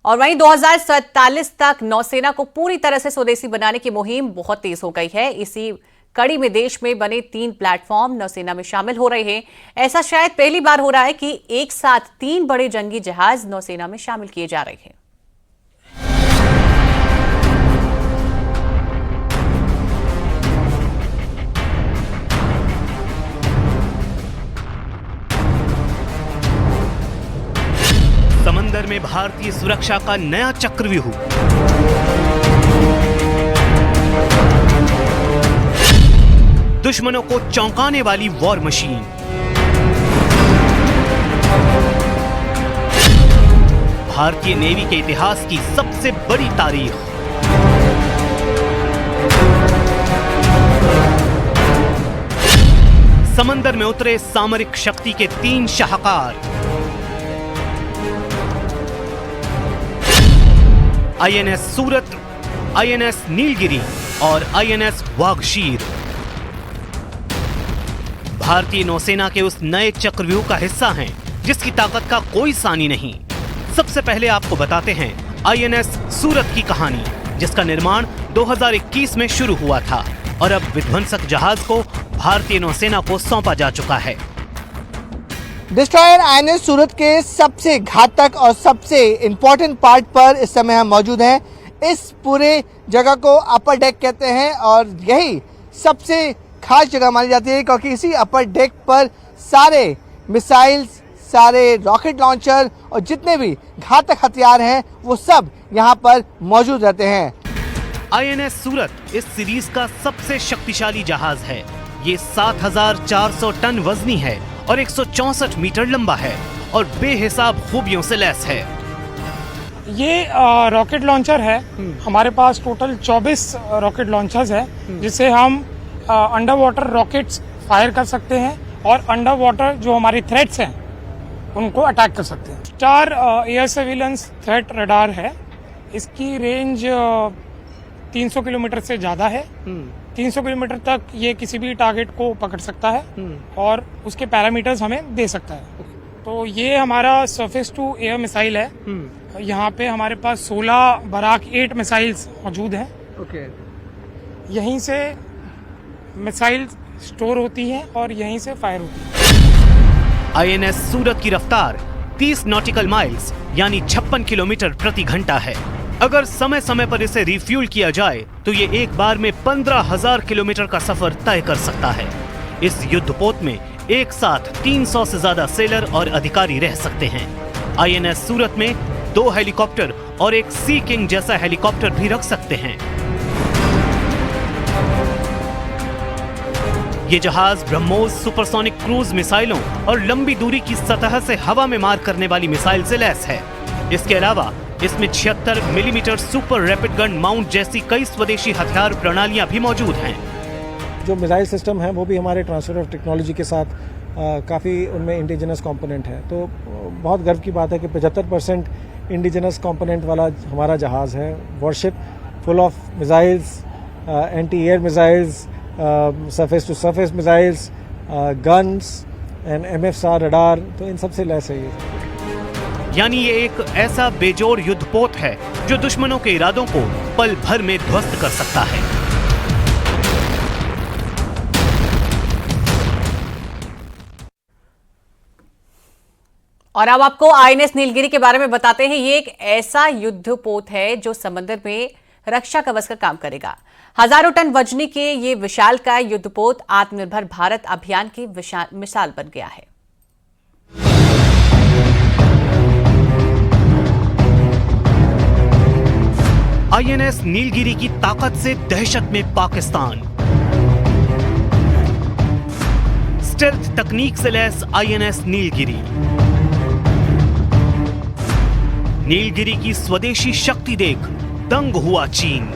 और वहीं 2047 तक नौसेना को पूरी तरह से स्वदेशी बनाने की मुहिम बहुत तेज हो गई है। इसी कड़ी में देश में बने 3 प्लेटफॉर्म नौसेना में शामिल हो रहे हैं। ऐसा शायद पहली बार हो रहा है कि एक साथ 3 बड़े जंगी जहाज नौसेना में शामिल किए जा रहे हैं। समंदर में भारतीय सुरक्षा का नया चक्रव्यूह। दुश्मनों को चौंकाने वाली वॉर मशीन। भारतीय नेवी के इतिहास की सबसे बड़ी तारीख। समंदर में उतरे सामरिक शक्ति के 3 शाहकार। आईएनएस सूरत, आईएनएस नीलगिरी और आईएनएस वाघशीर भारतीय नौसेना के उस नए चक्रव्यूह का हिस्सा हैं जिसकी ताकत का कोई सानी नहीं। सबसे पहले आपको बताते हैं आईएनएस सूरत की कहानी, जिसका निर्माण 2021 में शुरू हुआ था और अब विध्वंसक जहाज को भारतीय नौसेना को सौंपा जा चुका है। डिस्ट्रॉयर आईएनएस सूरत के सबसे घातक और सबसे इम्पोर्टेंट पार्ट पर इस समय हम मौजूद हैं। इस पूरे जगह को अपर डेक कहते हैं और यही सबसे खास जगह मानी जाती है क्योंकि इसी अपर डेक पर सारे मिसाइल्स, सारे रॉकेट लॉन्चर और जितने भी घातक हथियार हैं वो सब यहाँ पर मौजूद रहते हैं। आईएनएस सूरत इस सीरीज का सबसे शक्तिशाली जहाज है। ये 7,400 टन वजनी है और 164 मीटर लंबा है और बेहिसाब खूबियों से लैस है। ये रॉकेट लॉन्चर है। हमारे पास टोटल 24 रॉकेट लॉन्चर्स है जिससे हम अंडर वाटर रॉकेट्स फायर कर सकते हैं और अंडर वाटर जो हमारी थ्रेट्स हैं उनको अटैक कर सकते हैं। 4 एयर सर्विलेंस थ्रेट रडार है। इसकी रेंज 300 किलोमीटर से ज़्यादा है। 300 किलोमीटर तक ये किसी भी टारगेट को पकड़ सकता है और उसके पैरामीटर्स हमें दे सकता है। तो ये हमारा सरफेस टू एयर मिसाइल है। यहाँ पे हमारे पास 16 बराक 8 मिसाइल्स मौजूद हैं। यहीं से मिसाइल स्टोर होती हैं और यहीं से फायर होती है। आईएनएस सूरत की रफ्तार 30 नॉटिकल माइल्स यानी 56 किलोमीटर प्रति घंटा है। अगर समय समय पर इसे रिफ्यूल किया जाए तो ये एक बार में 15,000 किलोमीटर का सफर तय कर सकता है। इस युद्धपोत में एक साथ 300 से ज्यादा सेलर और अधिकारी रह सकते हैं। आईएनएस सूरत में 2 हेलीकॉप्टर और एक सी किंग जैसा हेलीकॉप्टर भी रख सकते हैं। ये जहाज ब्रह्मोस सुपरसोनिक क्रूज मिसाइलों और लंबी दूरी की सतह से हवा में मार करने वाली मिसाइल से लैस है। इसके अलावा इसमें 76 millimetre super rapid gun mount जैसी कई स्वदेशी हथियार प्रणालियां भी मौजूद हैं। जो मिसाइल सिस्टम है वो भी हमारे ट्रांसफर ऑफ टेक्नोलॉजी के साथ काफ़ी उनमें इंडिजिनस कंपोनेंट है। तो बहुत गर्व की बात है कि 75% इंडिजिनस कंपोनेंट वाला हमारा जहाज़ है। Warship full of missiles, anti air missiles, surface to surface missiles, guns and MFSAR radar, तो इन सब से लैस है ये। यानी ये एक ऐसा बेजोड़ युद्धपोत है जो दुश्मनों के इरादों को पल भर में ध्वस्त कर सकता है। और अब आपको आईएनएस नीलगिरी के बारे में बताते हैं। ये एक ऐसा युद्धपोत है जो समंदर में रक्षा कवच का काम करेगा। हजारों टन वजनी के ये विशालकाय युद्धपोत आत्मनिर्भर भारत अभियान की मिसाल बन गया है। आईएनएस नीलगिरी की ताकत से दहशत में पाकिस्तान। स्टेल्थ तकनीक से लैस आईएनएस नीलगिरी। नीलगिरी की स्वदेशी शक्ति देख दंग हुआ चीन।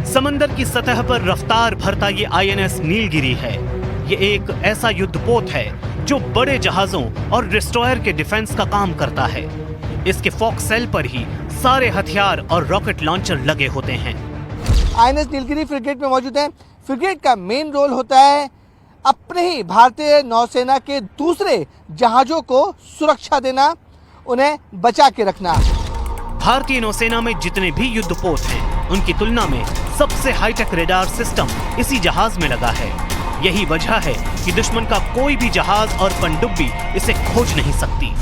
समंदर की सतह पर रफ्तार भरता ये आईएनएस नीलगिरी है। ये एक ऐसा युद्धपोत है जो बड़े जहाजों और डिस्ट्रॉयर के डिफेंस का काम करता है। इसके फोकसेल पर ही सारे हथियार और रॉकेट लॉन्चर लगे होते हैं। आईएनएस नीलगिरी फ्रिगेट में मौजूद है। फ्रिगेट का मेन रोल होता है अपने ही भारतीय नौसेना के दूसरे जहाज़ों को सुरक्षा देना, उन्हें बचा के रखना। भारतीय नौसेना में जितने भी युद्धपोत हैं, उनकी तुलना में सबसे हाईटेक रेडार सिस्टम इसी जहाज में लगा है। यही वजह है कि दुश्मन का कोई भी जहाज और पनडुब्बी इसे खोज नहीं सकती।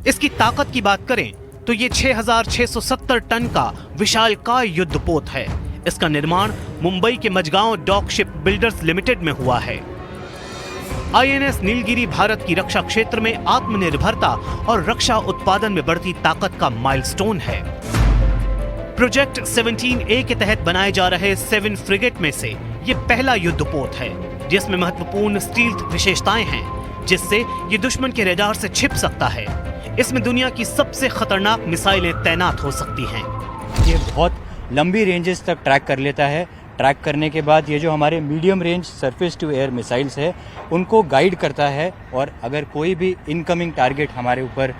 इसकी ताकत की बात करें तो ये 6,670 टन का विशालकाय युद्धपोत है। इसका निर्माण मुंबई के Mazagon dock shipbuilders limited में हुआ है। आईएनएस नीलगिरी भारत की रक्षा क्षेत्र में आत्मनिर्भरता और रक्षा उत्पादन में बढ़ती ताकत का माइलस्टोन है। प्रोजेक्ट 17A के तहत बनाए जा रहे 7 फ्रिगेट में से ये पहला युद्धपोत है जिसमें महत्वपूर्ण स्टील्थ विशेषताएं हैं, जिससे ये दुश्मन के रडार से छिप सकता है। इसमें दुनिया की सबसे खतरनाक मिसाइलें तैनात हो सकती हैं। ये बहुत लंबी रेंजेस तक ट्रैक कर लेता है। ट्रैक करने के बाद ये जो हमारे medium range surface to air missiles है उनको गाइड करता है, और अगर कोई भी इनकमिंग टारगेट हमारे ऊपर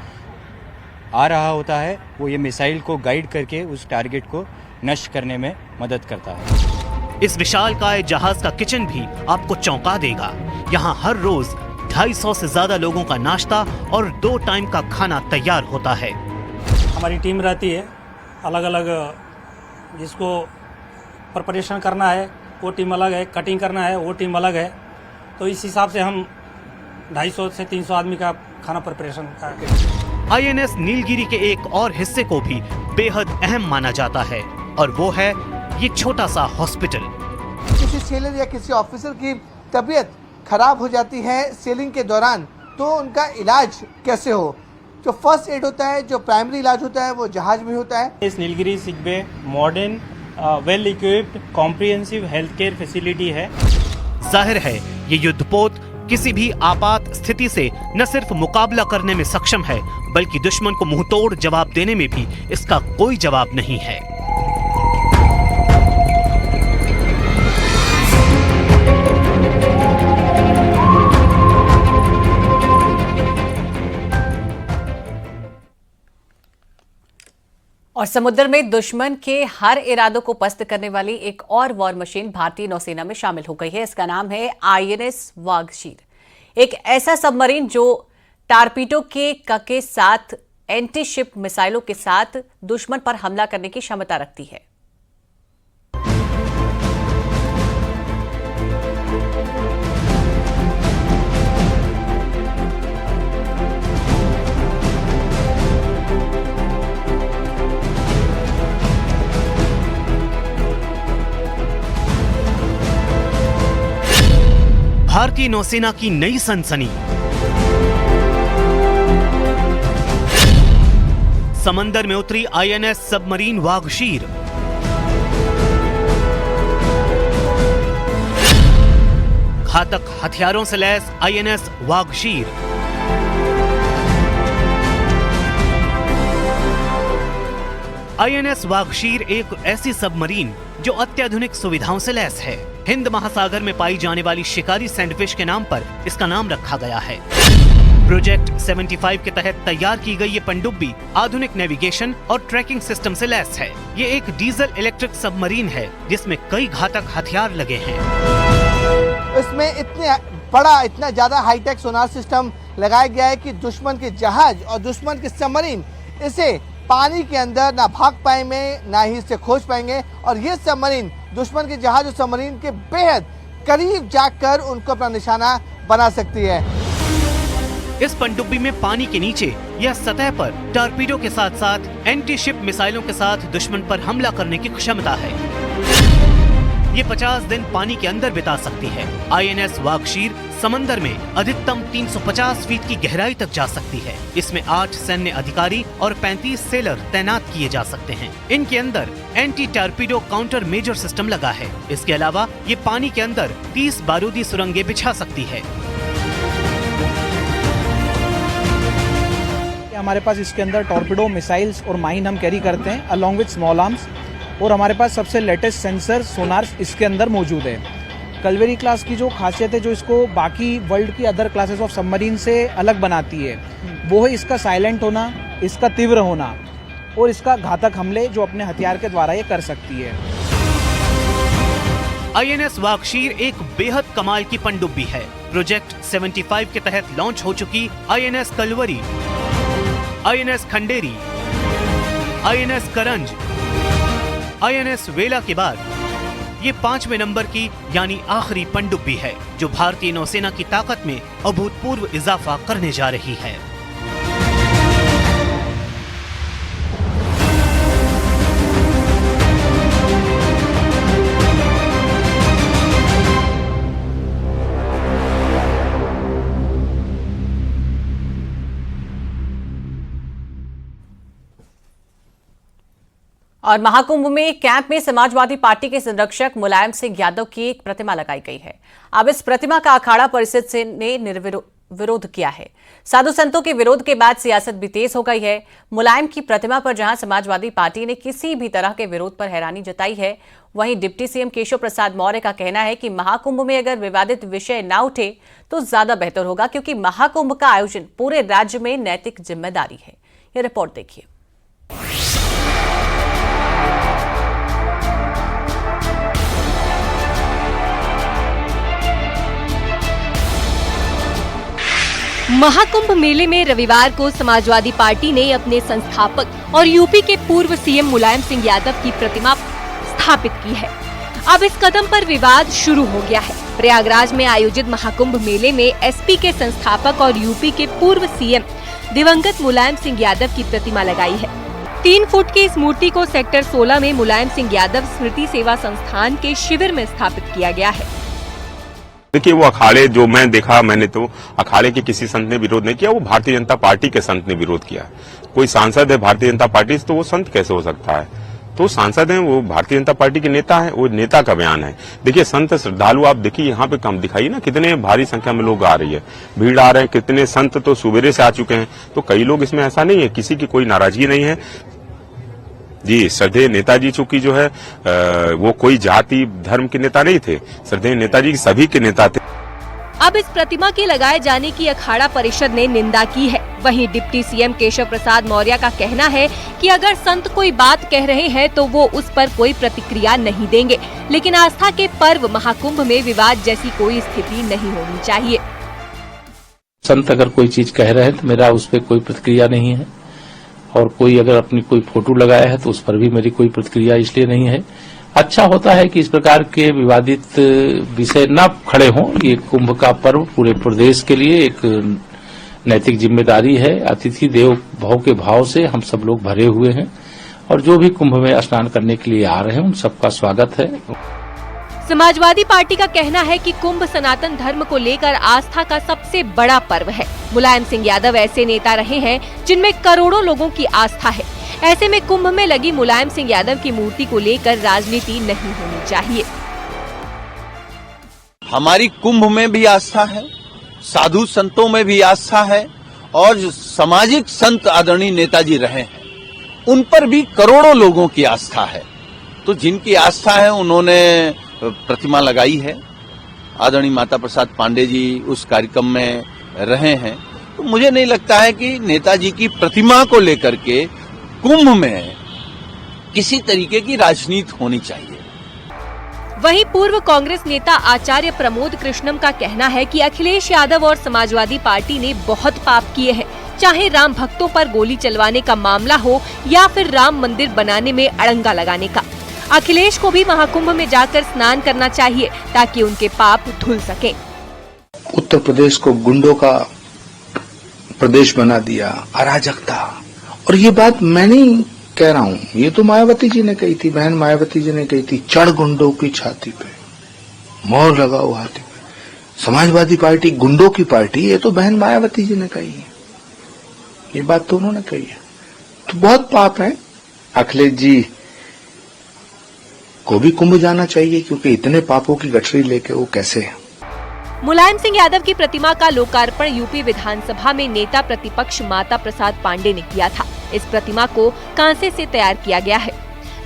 आ रहा होता है वो ये मिसाइल को गाइड करके उस टारगेट को नष्ट करने में मदद करता है। इस विशालकाय जहाज का किचन भी आपको चौंका देगा। यहाँ हर रोज 250 से ज्यादा लोगों का नाश्ता और 2 टाइम का खाना तैयार होता है। हमारी टीम रहती है अलग अलग, जिसको प्रिपरेशन करना है वो टीम अलग है, कटिंग करना है वो टीम अलग है। तो इस हिसाब से हम 250 से 300 आदमी का खाना प्रिपरेशन करके। आईएनएस नीलगिरी के एक और हिस्से को भी बेहद अहम माना जाता है, और वो है ये छोटा सा हॉस्पिटल। किसी सेलर या किसी ऑफिसर की तबीयत खराब हो जाती है सेलिंग के दौरान, तो उनका इलाज कैसे हो। जो फर्स्ट एड होता है, जो प्राइमरी इलाज होता है, वो जहाज में होता है। इस Nilgiri sick bay modern well equipped comprehensive health care facility है। जाहिर है ये युद्धपोत किसी भी आपात स्थिति से न सिर्फ मुकाबला करने में सक्षम है, बल्कि दुश्मन को मुंहतोड़ जवाब देने में भी इसका कोई जवाब नहीं है। और समुद्र में दुश्मन के हर इरादों को पस्त करने वाली एक और वॉर मशीन भारतीय नौसेना में शामिल हो गई है। इसका नाम है आईएनएस वाघशीर। एक ऐसा सबमरीन जो टारपीडो के साथ एंटी शिप मिसाइलों के साथ दुश्मन पर हमला करने की क्षमता रखती है। भारतीय नौसेना की नई सनसनी। समंदर में उतरी आईएनएस सबमरीन वाघशीर। घातक हथियारों से lace INS Vaghsheer. INS Vaghsheer एक ऐसी सबमरीन जो अत्याधुनिक सुविधाओं से लैस है। हिंद महासागर में पाई जाने वाली शिकारी सैंडफिश के नाम पर इसका नाम रखा गया है। प्रोजेक्ट 75 के तहत तैयार की गई ये पनडुब्बी आधुनिक नेविगेशन और ट्रैकिंग सिस्टम से लैस है। ये एक डीजल इलेक्ट्रिक सबमरीन है जिसमें कई घातक हथियार लगे हैं। इसमें इतना ज्यादा हाईटेक सोनार सिस्टम लगाया गया है कि दुश्मन के जहाज और दुश्मन के सबमरीन इसे पानी के अंदर ना भाग पाएंगे, ना ही इसे खोज पाएंगे। और ये सबमरीन दुश्मन के जहाज और सबमरीन के बेहद करीब जाकर उनको अपना निशाना बना सकती है। इस पनडुब्बी में पानी के नीचे या सतह पर टॉर्पीडो के साथ साथ एंटी शिप मिसाइलों के साथ दुश्मन पर हमला करने की क्षमता है। ये 50 दिन पानी के अंदर बिता सकती है। आईएनएस वाघशीर समंदर में अधिकतम 350 फीट की गहराई तक जा सकती है। इसमें 8 सैन्य अधिकारी और 35 सेलर तैनात किए जा सकते हैं। इनके अंदर anti torpedo counter measure system लगा है। इसके अलावा ये पानी के अंदर 30 बारूदी सुरंगें बिछा सकती है। हमारे पास इसके अंदर टॉर्पीडो मिसाइल्स और माइन हम कैरी करते हैं अलॉन्ग विद स्मॉल आर्म्स, और हमारे पास सबसे लेटेस्ट सेंसर सोनार्स इसके अंदर मौजूद है। कल्वेरी क्लास की जो खासियत है जो इसको बाकी वर्ल्ड की अदर क्लासेस ऑफ सबमरीन से अलग बनाती है वो है इसका साइलेंट होना, इसका तीव्र होना और इसका घातक हमले जो अपने हथियार के द्वारा ये कर सकती है। आईएनएस वाघशीर एक बेहद कमाल की पनडुब्बी है। प्रोजेक्ट 75 के तहत लॉन्च हो चुकी INS Calvary INS Khanderi, INS करंज, INS वेला के बाद ये 5वें नंबर की यानी आखिरी पनडुब्बी है जो भारतीय नौसेना की ताकत में अभूतपूर्व इजाफा करने जा रही है। और महाकुंभ में कैंप में समाजवादी पार्टी के संरक्षक मुलायम सिंह यादव की एक प्रतिमा लगाई गई है। अब इस प्रतिमा का अखाड़ा परिषद ने विरोध किया है। साधु संतों के विरोध के बाद सियासत भी तेज हो गई है। मुलायम की प्रतिमा पर जहां समाजवादी पार्टी ने किसी भी तरह के विरोध पर हैरानी जताई है, वहीं डिप्टी सीएम केशव प्रसाद मौर्य का कहना है कि महाकुंभ में अगर विवादित विषय न उठे तो ज्यादा बेहतर होगा, क्योंकि महाकुंभ का आयोजन पूरे राज्य में नैतिक जिम्मेदारी है। यह रिपोर्ट देखिए। महाकुंभ मेले में रविवार को समाजवादी पार्टी ने अपने संस्थापक और यूपी के पूर्व सीएम मुलायम सिंह यादव की प्रतिमा स्थापित की है। अब इस कदम पर विवाद शुरू हो गया है। प्रयागराज में आयोजित महाकुंभ मेले में एसपी के संस्थापक और यूपी के पूर्व सीएम दिवंगत मुलायम सिंह यादव की प्रतिमा लगाई है। 3 फुट की इस मूर्ति को सेक्टर 16 में मुलायम सिंह यादव स्मृति सेवा संस्थान के शिविर में स्थापित किया गया है। देखिए, वो अखाड़े जो मैंने तो अखाड़े के किसी संत ने विरोध नहीं किया, वो भारतीय जनता पार्टी के संत ने विरोध किया। कोई सांसद है भारतीय जनता पार्टी से, तो वो संत कैसे हो सकता है? तो सांसद हैं, वो भारतीय जनता पार्टी के नेता हैं, वो नेता का बयान है। देखिए, संत श्रद्धालु आप देखिए यहाँ पे कम दिखाई ना, कितने भारी संख्या में लोग आ रही है, भीड़ आ रहे हैं। कितने संत तो सुबेरे से आ चुके हैं, तो कई लोग इसमें ऐसा नहीं है, किसी की कोई नाराजगी नहीं है जी। श्रद्धेय नेताजी चूंकि जो है वो कोई जाति धर्म के नेता नहीं थे, श्रद्धेय नेताजी सभी के नेता थे। अब इस प्रतिमा के लगाए जाने की अखाड़ा परिषद ने निंदा की है। वहीं डिप्टी सीएम केशव प्रसाद मौर्य का कहना है कि अगर संत कोई बात कह रहे हैं तो वो उस पर कोई प्रतिक्रिया नहीं देंगे, लेकिन आस्था के पर्व महाकुंभ में विवाद जैसी कोई स्थिति नहीं होनी चाहिए। संत अगर कोई चीज कह रहे हैं तो मेरा उस पर कोई प्रतिक्रिया नहीं है, और कोई अगर अपनी कोई फोटो लगाया है तो उस पर भी मेरी कोई प्रतिक्रिया इसलिए नहीं है। अच्छा होता है कि इस प्रकार के विवादित विषय न खड़े हों। ये कुंभ का पर्व पूरे प्रदेश के लिए एक नैतिक जिम्मेदारी है। अतिथि देव भव के भाव से हम सब लोग भरे हुए हैं, और जो भी कुंभ में स्नान करने के लिए आ रहे हैं उन सबका स्वागत है। समाजवादी पार्टी का कहना है कि कुंभ सनातन धर्म को लेकर आस्था का सबसे बड़ा पर्व है। मुलायम सिंह यादव ऐसे नेता रहे हैं जिनमें करोड़ों लोगों की आस्था है। ऐसे में कुंभ में लगी मुलायम सिंह यादव की मूर्ति को लेकर राजनीति नहीं होनी चाहिए। हमारी कुंभ में भी आस्था है, साधु संतों में भी आस्था है, और जो सामाजिक संत आदरणीय नेताजी रहे हैं उन पर भी करोड़ों लोगों की आस्था है। तो जिनकी आस्था है उन्होंने प्रतिमा लगाई है। आदरणीय माता प्रसाद पांडे जी उस कार्यक्रम में रहे हैं, तो मुझे नहीं लगता है कि नेताजी की प्रतिमा को लेकर के कुंभ में किसी तरीके की राजनीति होनी चाहिए। वहीं पूर्व कांग्रेस नेता आचार्य प्रमोद कृष्णम का कहना है कि अखिलेश यादव और समाजवादी पार्टी ने बहुत पाप किए हैं, चाहे राम भक्तों पर गोली चलवाने का मामला हो या फिर राम मंदिर बनाने में अड़ंगा लगाने का। अखिलेश को भी महाकुंभ में जाकर स्नान करना चाहिए ताकि उनके पाप धुल सके। उत्तर प्रदेश को गुंडों का प्रदेश बना दिया, अराजकता। और ये बात मैं नहीं कह रहा हूँ, ये तो मायावती जी ने कही थी, बहन मायावती जी ने कही थी, चढ़ गुंडों की छाती पे, मोहर लगाओ हाथी पे। समाजवादी पार्टी गुंडों की पार्टी, ये तो बहन मायावती जी ने कही है, ये बात तो उन्होंने कही है। तो बहुत पाप है। अखिलेश जी को भी कुंभ जाना चाहिए, क्योंकि इतने पापों की गठरी लेके वो कैसे है। मुलायम सिंह यादव की प्रतिमा का लोकार्पण यूपी विधानसभा में नेता प्रतिपक्ष माता प्रसाद पांडे ने किया था। इस प्रतिमा को कांसे से तैयार किया गया है,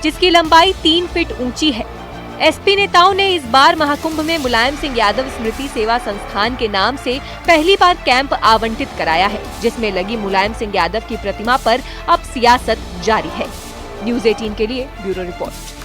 जिसकी लंबाई 3 फीट ऊंची है। एसपी नेताओं ने इस बार महाकुंभ में मुलायम सिंह यादव स्मृति सेवा संस्थान के नाम से पहली बार कैंप आवंटित कराया है, जिसमें लगी मुलायम सिंह यादव की प्रतिमा पर अब सियासत जारी है। न्यूज़ 18 के लिए ब्यूरो रिपोर्ट।